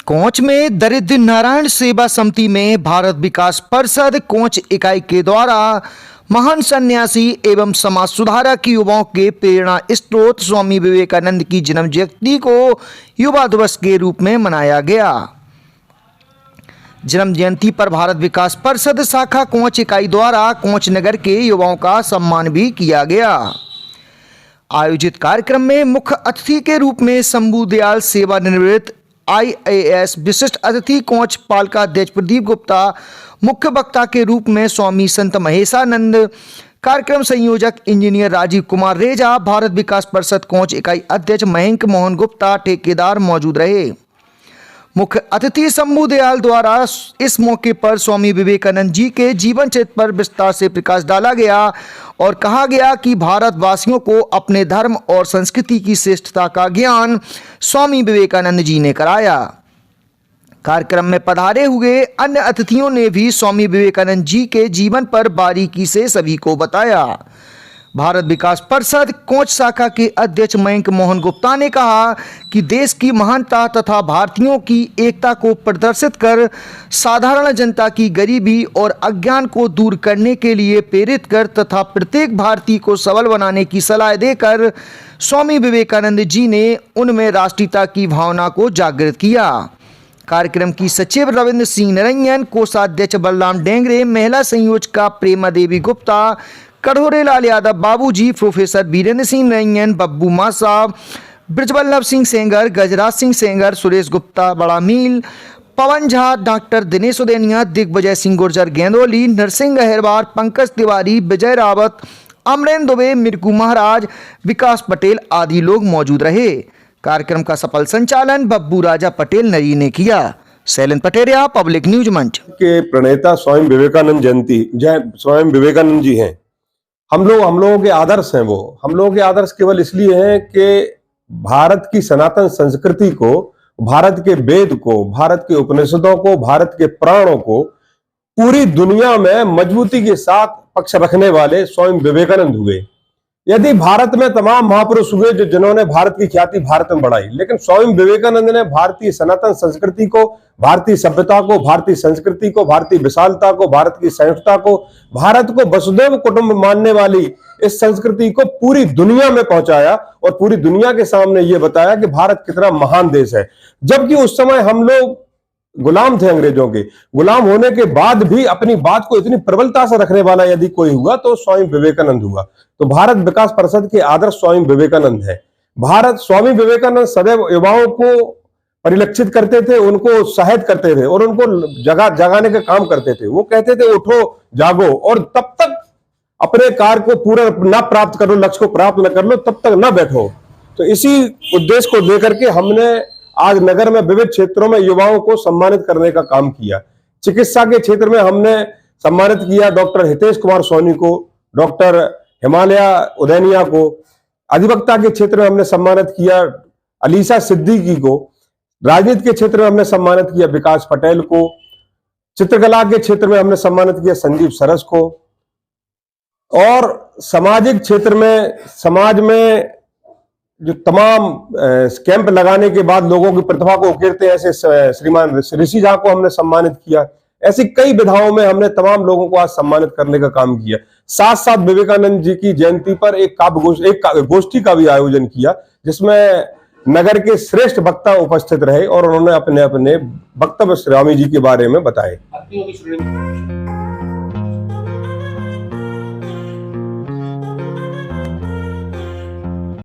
कोंच में दरिद्र नारायण सेवा समिति में भारत विकास परिषद कोंच इकाई के द्वारा महान सन्यासी एवं समाज सुधारक युवाओं के प्रेरणा स्रोत स्वामी विवेकानंद की जन्म जयंती को युवा दिवस के रूप में मनाया गया। जन्म जयंती पर भारत विकास परिषद शाखा कोंच इकाई द्वारा कोंच नगर के युवाओं का सम्मान भी किया गया। आयोजित कार्यक्रम में मुख्य अतिथि के रूप में शंभू दयाल सेवानिवृत्त IAS विशिष्ट अतिथि कोंच पालिका अध्यक्ष प्रदीप गुप्ता, मुख्य वक्ता के रूप में स्वामी संत महेशानंद, कार्यक्रम संयोजक इंजीनियर राजीव कुमार रेजा, भारत विकास परिषद कोंच इकाई अध्यक्ष महेंद्र मोहन गुप्ता, ठेकेदार मौजूद रहे। मुख्य अतिथि शंभू दयाल द्वारा इस मौके पर स्वामी विवेकानंद जी के जीवन चरित्र पर विस्तार से प्रकाश डाला गया और कहा गया कि भारतवासियों को अपने धर्म और संस्कृति की श्रेष्ठता का ज्ञान स्वामी विवेकानंद जी ने कराया। कार्यक्रम में पधारे हुए अन्य अतिथियों ने भी स्वामी विवेकानंद जी के जीवन पर बारीकी से सभी को बताया। भारत विकास परिषद कोंच शाखा के अध्यक्ष महेंद्र मोहन गुप्ता ने कहा कि देश की महानता तथा भारतीयों की एकता को प्रदर्शित कर साधारण जनता की गरीबी और अज्ञान को दूर करने के लिए प्रेरित कर तथा प्रत्येक भारतीय को सबल बनाने की सलाह देकर स्वामी विवेकानंद जी ने उनमें राष्ट्रीयता की भावना को जागृत किया। कार्यक्रम की सचिव रविंद्र सिंह निरंजन, कोषाध्यक्ष बलराम डेंगरे, महिला संयोजका प्रेमा देवी गुप्ता, कढ़ोरे लाल यादव बाबूजी, प्रोफेसर बीरेंद्र सिंह निरंजन, बब्बू मासा, ब्रजवल्लभ सिंह सेंगर, गजराज सिंह सेंगर, सुरेश गुप्ता बड़ा मील, पवन झा, डॉक्टर दिनेश उदेनिया, दिग्विजय सिंह गुर्जर गेंदोली, नरसिंह अहिरवार, पंकज तिवारी, विजय रावत, अमरेंद्र दुबे, मिर्कू महाराज, विकास पटेल आदि लोग मौजूद रहे। कार्यक्रम का सफल संचालन बब्बू राजा पटेल नरी ने किया। शैलेंद्र पटेरिया, पब्लिक न्यूज मंच के प्रणेता स्वामी विवेकानंद जयंती जय स्वामी विवेकानंद जी हैं। हम लोगों के आदर्श हैं। वो हम लोगों के आदर्श केवल इसलिए हैं कि भारत की सनातन संस्कृति को, भारत के वेद को, भारत के उपनिषदों को, भारत के पुराणों को पूरी दुनिया में मजबूती के साथ पक्ष रखने वाले स्वामी विवेकानंद हुए। यदि भारत में तमाम महापुरुष हुए जिन्होंने भारत की ख्याति भारत में बढ़ाई, लेकिन स्वामी विवेकानंद ने भारतीय सनातन संस्कृति को, भारतीय सभ्यता को, भारतीय संस्कृति को, भारतीय विशालता को, भारत की संयुक्तता को, भारत को वसुधैव कुटुंब मानने वाली इस संस्कृति को पूरी दुनिया में पहुंचाया और पूरी दुनिया के सामने ये बताया कि भारत कितना महान देश है। जबकि उस समय हम लोग गुलाम थे, अंग्रेजों के गुलाम होने के बाद भी अपनी बात को इतनी प्रबलता से रखने वाला यदि कोई हुआ तो स्वामी विवेकानंद हुआ। तो भारत विकास परिषद के आदर्श स्वामी विवेकानंद है। स्वामी विवेकानंद सदैव युवाओं को परिलक्षित करते थे, उनको उत्साहित करते थे और उनको जगाने का काम करते थे। वो कहते थे उठो जागो, और तब तक अपने कार्य को पूरा न प्राप्त करो, लक्ष्य को प्राप्त न कर लो, तब तक न बैठो। तो इसी उद्देश्य को लेकर के हमने आज नगर में विविध क्षेत्रों में युवाओं को सम्मानित करने का काम किया। चिकित्सा के क्षेत्र में हमने सम्मानित किया डॉक्टर हितेश कुमार सोनी को, डॉक्टर हिमालया उदैनिया को। अधिवक्ता के क्षेत्र में हमने सम्मानित किया अलीसा सिद्दीकी को। राजनीति के क्षेत्र में हमने सम्मानित किया विकास पटेल को। चित्रकला के क्षेत्र में हमने सम्मानित किया संजीव सरस को। और सामाजिक क्षेत्र में, समाज में जो तमाम कैंप लगाने के बाद लोगों की प्रतिभा को उकेरते हैं, ऐसे श्रीमान ऋषि झा को हमने सम्मानित किया। ऐसी कई विधाओं में हमने तमाम लोगों को आज सम्मानित करने का काम किया। साथ साथ विवेकानंद जी की जयंती पर एक गोष्ठी का भी आयोजन किया, जिसमें नगर के श्रेष्ठ वक्ता उपस्थित रहे और उन्होंने अपने अपने वक्तव्य स्वामी जी के बारे में बताए।